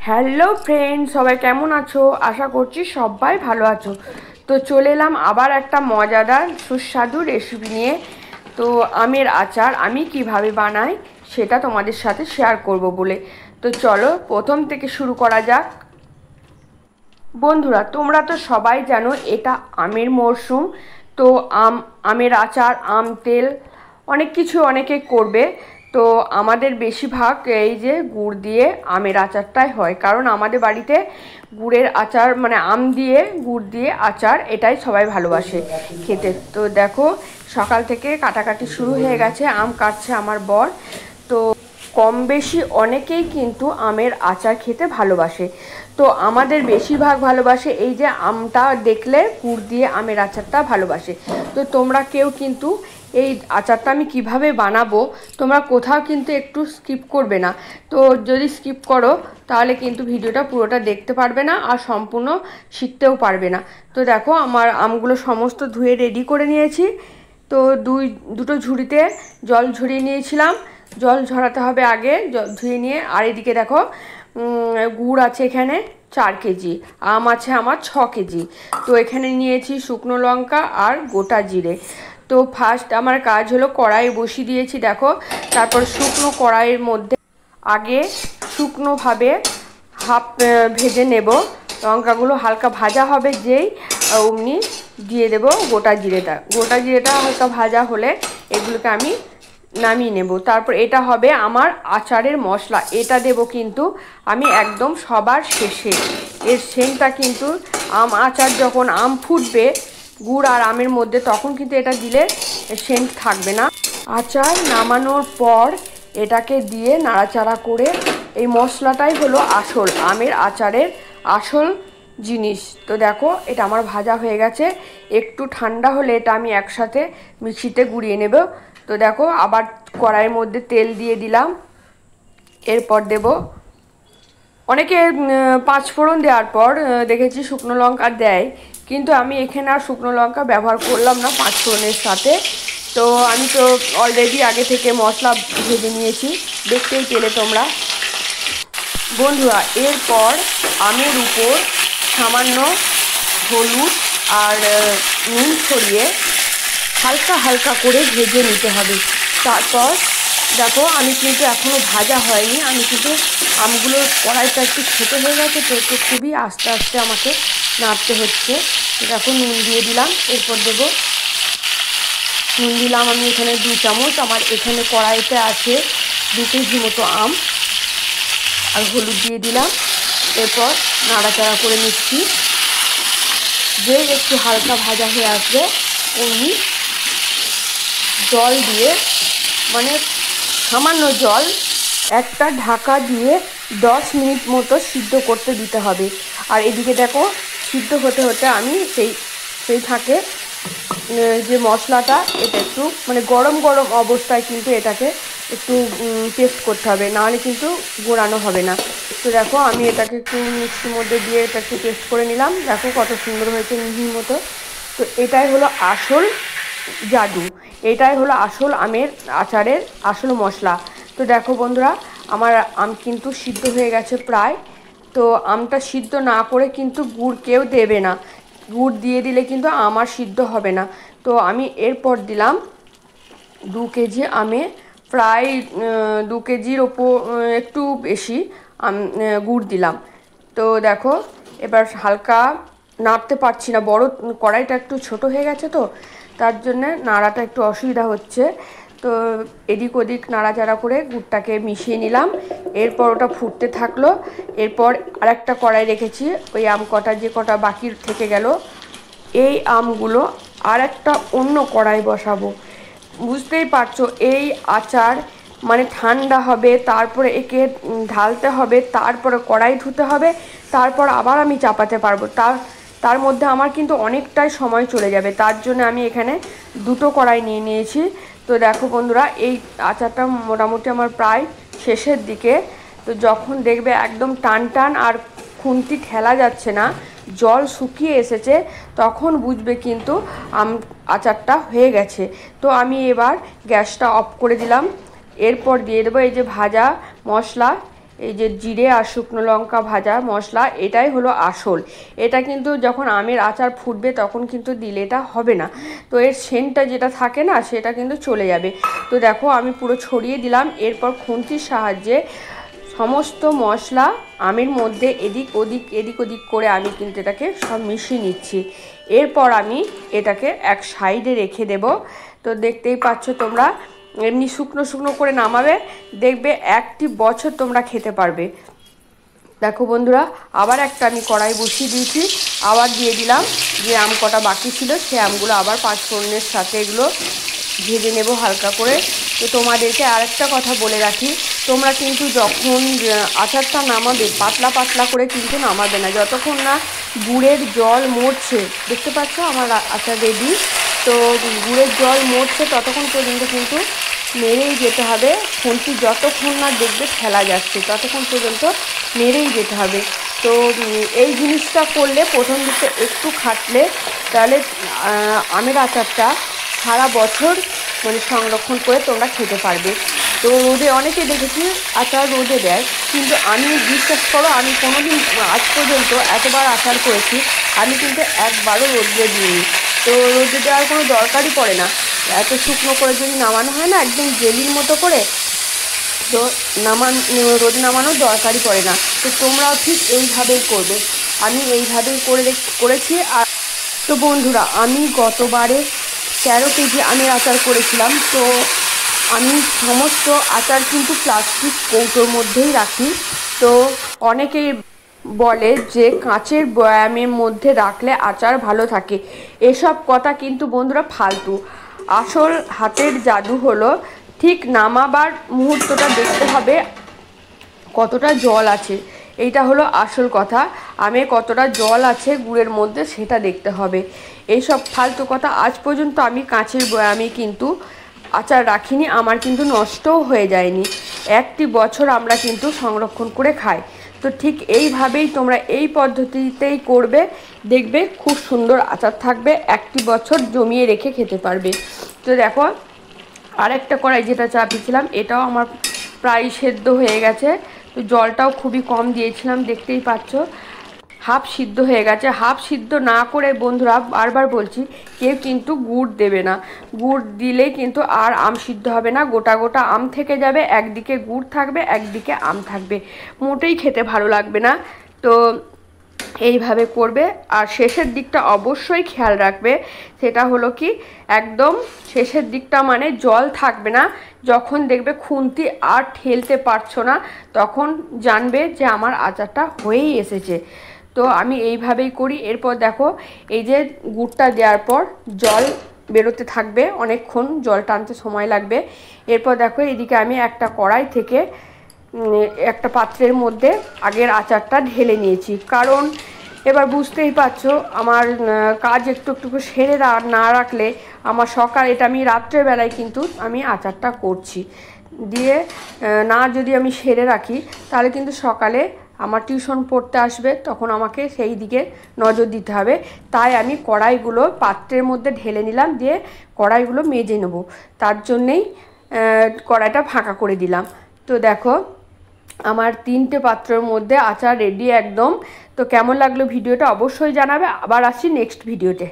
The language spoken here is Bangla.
হ্যালো ফ্রেন্ড, সবাই কেমন আছো? আশা করছি সবাই ভালো আছো। তো চলে এলাম আবার একটা মজাদার সুস্বাদু রেসিপি নিয়ে। তো আমের আচার আমি কিভাবে বানাই সেটা তোমাদের সাথে শেয়ার করব বলে। তো চলো প্রথম থেকে শুরু করা যাক। বন্ধুরা, তোমরা তো সবাই জানো এটা আমের মরশুম। তো আমের আচার, আম তেল, অনেক কিছু অনেকে করবে। তো আমাদের বেশিরভাগ এই যে গুড় দিয়ে আমের আচারটাই হয়, কারণ আমাদের বাড়িতে গুড়ের আচার মানে আম দিয়ে গুড় দিয়ে আচার এটাই সবাই ভালোবাসে খেতে। তো দেখো, সকাল থেকে কাটাকাটি শুরু হয়ে গেছে, আম কাটছে আমার বর। তো কম বেশি অনেকেই কিন্তু আমের আচার খেতে ভালোবাসে। তো আমাদের বেশিরভাগ ভালোবাসে এই যে আমটা দেখলে গুড় দিয়ে আমের আচারটা ভালোবাসে। তো তোমরা কেউ কিন্তু এই আচারটা আমি কিভাবে বানাবো তোমরা কোথাও কিন্তু একটু স্কিপ করবে না। তো যদি স্কিপ করো তাহলে কিন্তু ভিডিওটা পুরোটা দেখতে পারবে না আর সম্পূর্ণ শিখতেও পারবে না। তো দেখো, আমার আমগুলো সমস্ত ধুয়ে রেডি করে নিয়েছি। তো দুটো ঝুড়িতে জল ঝরিয়ে নিয়েছিলাম। জল ঝরাতে হবে আগে, ধুয়ে নিয়ে। আর এদিকে দেখো, গুড় আছে এখানে 4 কেজি, আম আছে আমার 6 কেজি। তো এখানে নিয়েছি শুকনো লঙ্কা আর গোটা জিরে। তো ফার্স্ট আমার কাজ হলো কড়াই বসিয়ে দিয়েছি দেখো। তারপর শুকনো কড়াইয়ের মধ্যে আগে শুকনোভাবে ভেজে নেব। লঙ্কাগুলো হালকা ভাজা হবে যেই অমনি দিয়ে দেব গোটা জিরেটা। গোটা জিরেটা হালকা ভাজা হলে এগুলোকে আমি নামিয়ে নেব। তারপর এটা হবে আমার আচারের মশলা, এটা দেব কিন্তু আমি একদম সবার শেষে। এর সেন্টটা কিন্তু আচার যখন আম ফুটবে গুড় আর আমের মধ্যে, তখন কিন্তু এটা দিলে সেন্ট থাকবে না। আচার নামানোর পর এটাকে দিয়ে নাড়াচাড়া করে, এই মশলাটাই হলো আসল আমের আচারের আসল জিনিস। তো দেখো, এটা আমার ভাজা হয়ে গেছে। একটু ঠান্ডা হলে এটা আমি একসাথে মিক্সিতে গুঁড়িয়ে নেব। তো দেখো, আবার কড়াইয়ের মধ্যে তেল দিয়ে দিলাম। এরপর দেব অনেকে 5 ফোড়ন দেওয়ার পর দেখেছি শুকনো লঙ্কা দেয়, কিন্তু আমি এখানে আর শুকনো লঙ্কা ব্যবহার করলাম না 5 ফোড়নের সাথে। তো আমি তো অলরেডি আগে থেকে মশলা ভেজে নিয়েছি, দেখতেই পেলে তোমরা। বন্ধুরা, এরপর আমের উপর সামান্য হলুদ আর নুন ছড়িয়ে হালকা হালকা করে ভেজে নিতে হবে। তারপর দেখো, আমি কিন্তু এখনও ভাজা হয়নি, আমি কিন্তু আমগুলোর কড়াইটা একটু ছোটো হয়ে গেছে, তো একটু খুবই আস্তে আস্তে আমাকে নাড়তে হচ্ছে। দেখো, নুন দিয়ে দিলাম। এরপর দেবো নুন দিলাম আমি এখানে 2 চামচ। আমার এখানে কড়াইতে আছে 2 কেজি মতো আম। আর হলুদ দিয়ে দিলাম। এরপর নাড়াচাড়া করে নিচ্ছি। যেই একটু হালকা ভাজা হয়ে আসবে অমনি জল দিয়ে, মানে সামান্য জল, একটা ঢাকা দিয়ে 10 মিনিট মতো সিদ্ধ করতে দিতে হবে। আর এদিকে দেখো, সিদ্ধ হতে হতে আমি সেই ফাঁকে যে মশলাটা, এটা একটু মানে গরম গরম অবস্থায় কিন্তু এটাকে একটু পেস্ট করতে হবে, নাহলে কিন্তু গোড়ানো হবে না। তো দেখো, আমি এটাকে একটু মিক্সির মধ্যে দিয়ে এটা একটু পেস্ট করে নিলাম। দেখো কত সুন্দর হয়েছে, মিহির মতো। তো এটাই হলো আসল জাদু, এটাই হলো আসল আমের আচারের আসল মশলা। তো দেখো বন্ধুরা, আমার আম কিন্তু সিদ্ধ হয়ে গেছে প্রায়। তো আমটা সিদ্ধ না করে কিন্তু গুড় কেউ দেবে না, গুড় দিয়ে দিলে কিন্তু আমার সিদ্ধ হবে না। তো আমি এরপর দিলাম 2 কেজি আমে প্রায় 2 কেজির ওপর একটু বেশি গুড় দিলাম। তো দেখো, এবার হালকা নাড়তে পারছি না, বড় কড়াইটা একটু ছোট হয়ে গেছে, তো তার জন্যে নাড়াটা একটু অসুবিধা হচ্ছে। তো এদিক ওদিক নাড়াচাড়া করে গুড়টাকে মিশিয়ে নিলাম। এরপর ওটা ফুটতে থাকলো। এরপর আরেকটা কড়াই রেখেছি, ওই আম কটা যে কটা বাকি থেকে গেল, এই আমগুলো আর একটা অন্য কড়াই বসাবো। বুঝতেই পারছো, এই আচার মানে ঠান্ডা হবে, তারপরে একে ঢালতে হবে, তারপরে কড়াই ধুতে হবে, তারপর আবার আমি চাপাতে পারবো। তার মধ্যে আমার কিন্তু অনেকটাই সময় চলে যাবে। তার জন্য আমি এখানে 2টো কড়াই নিয়ে নিয়েছি। তো দেখো বন্ধুরা, এই আচারটা মোটামুটি আমার প্রায় শেষের দিকে। তো যখন দেখবে একদম টান টান আর খুন্তি ঠেলা যাচ্ছে না, জল শুকিয়ে এসেছে, তখন বুঝবে কিন্তু আচারটা হয়ে গেছে। তো আমি এবার গ্যাসটা অফ করে দিলাম। এরপর দিয়ে দেবো এই যে ভাজা মশলা, এই যে জিরে আর শুকনো লঙ্কা ভাজা মশলা, এটাই হলো আসল। এটা কিন্তু যখন আমের আচার ফুটবে তখন কিন্তু দিলে এটা হবে না, তো এর সেন্টটা যেটা থাকে না সেটা কিন্তু চলে যাবে। তো দেখো আমি পুরো ছড়িয়ে দিলাম। এরপর খুন্তির সাহায্যে সমস্ত মশলা আমের মধ্যে এদিক ওদিক করে আমি কিন্তু এটাকে সব মিশিয়ে নিচ্ছি। এরপর আমি এটাকে এক সাইডে রেখে দেব। তো দেখতেই পাচ্ছ তোমরা, এমনি শুকনো শুকনো করে নামাবে, দেখবে একটি বছর তোমরা খেতে পারবে। দেখো বন্ধুরা, আবার একটা আমি কড়াই বসিয়ে দিয়েছি, আবার দিয়ে দিলাম যে আম কটা বাকি ছিল সে আমগুলো আবার পাঁচফোড়নের সাথে এগুলো ভেজে নেব হালকা করে। তো তোমাদেরকে আরেকটা কথা বলে রাখি, তোমরা কিন্তু যখন আচারটা নামাবে পাতলা পাতলা করে কিন্তু নামাবে না, যতক্ষণ না গুড়ের জল মরছে। দেখতে পাচ্ছ আমার আচার রেডি। তো গুড়ের জল মরছে ততক্ষণ পর্যন্ত কিন্তু নেড়েই যেতে হবে। খুন্তি যতক্ষণ না দেখবে ফেলা যাচ্ছে ততক্ষণ পর্যন্ত নেড়েই যেতে হবে। তো এই জিনিসটা করলে প্রথম দিকে একটু খাটলে তাহলে আমের আচারটা সারা বছর মানে সংরক্ষণ করে তোমরা খেতে পারবে। তো রোদে অনেকে দেখেছি আচার রোদে দেয়, কিন্তু আমি বিশ্বাস করো আমি কোনোদিন আজ পর্যন্ত এতবার আচার করেছি আমি কিন্তু একবারও রোদে দিইনি। তো রোদে দেওয়ার কোনো দরকারই পড়ে না, এত শুকনো করে যদি নামানো হয় না একদম জেলির মতো করে, তো রোদে নামানোর দরকারই পড়ে না। তো তোমরাও ঠিক এইভাবেই করবে, আমি এইভাবেই করেছি। আর তো বন্ধুরা, আমি গতবারে 13 কেজি আমের আচার করেছিলাম। তো আমি সমস্ত আচার কিন্তু প্লাস্টিক কৌটোর মধ্যেই রাখি। তো অনেকেই বলে যে কাঁচের বয়ামের মধ্যে রাখলে আচার ভালো থাকে, এসব কথা কিন্তু বন্ধুরা ফালতু। আসল হাতের জাদু হলো ঠিক নামাবার মুহূর্তটা দেখতে হবে কতটা জল আছে, এইটা হলো আসল কথা। আমে কতটা জল আছে গুড়ের মধ্যে সেটা দেখতে হবে। এইসব ফালতু কথা আজ পর্যন্ত আমি কাঁচের বয়ামে কিন্তু আচার রাখিনি, আমার কিন্তু নষ্টও হয়ে যায়নি। একটি বছর আমরা কিন্তু সংরক্ষণ করে খাই। তো ঠিক এইভাবেই তোমরা এই পদ্ধতিতেই করবে, দেখবে খুব সুন্দর আচার থাকবে, একটি বছর জমিয়ে রেখে খেতে পারবে। তো দেখো আরেকটা কড়াই যেটা চাপিয়েছিলাম এটাও আমার প্রায় সেদ্ধ হয়ে গেছে। তো জলটাও খুবই কম দিয়েছিলাম, দেখতেই পাচ্ছ হাফ সিদ্ধ হয়ে গেছে। হাফ সিদ্ধ না করে বন্ধুরা বারবার বলছি কেউ কিন্তু গুড় দেবে না, গুড় দিলে কিন্তু আর আম সিদ্ধ হবে না, গোটা গোটা আম থেকে যাবে, একদিকে গুড় থাকবে একদিকে আম থাকবে, মোটেই খেতে ভালো লাগবে না। তো এইভাবে করবে। আর শেষের দিকটা অবশ্যই খেয়াল রাখবে, সেটা হলো কি একদম শেষের দিকটা মানে জল থাকবে না, যখন দেখবে খুন্তি আর ঠেলতে পারছো না তখন জানবে যে আমার আচারটা হয়েই এসেছে। তো আমি এইভাবেই করি। এরপর দেখো এই যে গুড়টা দেওয়ার পর জল বেরোতে থাকবে, অনেকক্ষণ জল টানতে সময় লাগবে। এরপর দেখো এদিকে আমি একটা কড়াই থেকে একটা পাত্রের মধ্যে আগের আচারটা ঢেলে নিয়েছি, কারণ এবার বুঝতেই পারছো আমার কাজ একটু একটু সেরে না রাখলে আমার সকাল, এটা আমি রাত্রেবেলায় কিন্তু আমি আচারটা করছি দিয়ে না যদি আমি সেরে রাখি তাহলে কিন্তু সকালে আমার টিউশন পড়তে আসবে, তখন আমাকে সেই দিকে নজর দিতে হবে। তাই আমি কড়াইগুলো পাত্রের মধ্যে ঢেলে নিলাম, দিয়ে কড়াইগুলো মেজে নেব, তার জন্যেই কড়াইটা ফাঁকা করে দিলাম। তো দেখো আমার 3টে পাত্রের মধ্যে আচার রেডি একদম। তো কেমন লাগলো ভিডিওটা অবশ্যই জানাবে। আবার আসছি নেক্সট ভিডিওতে।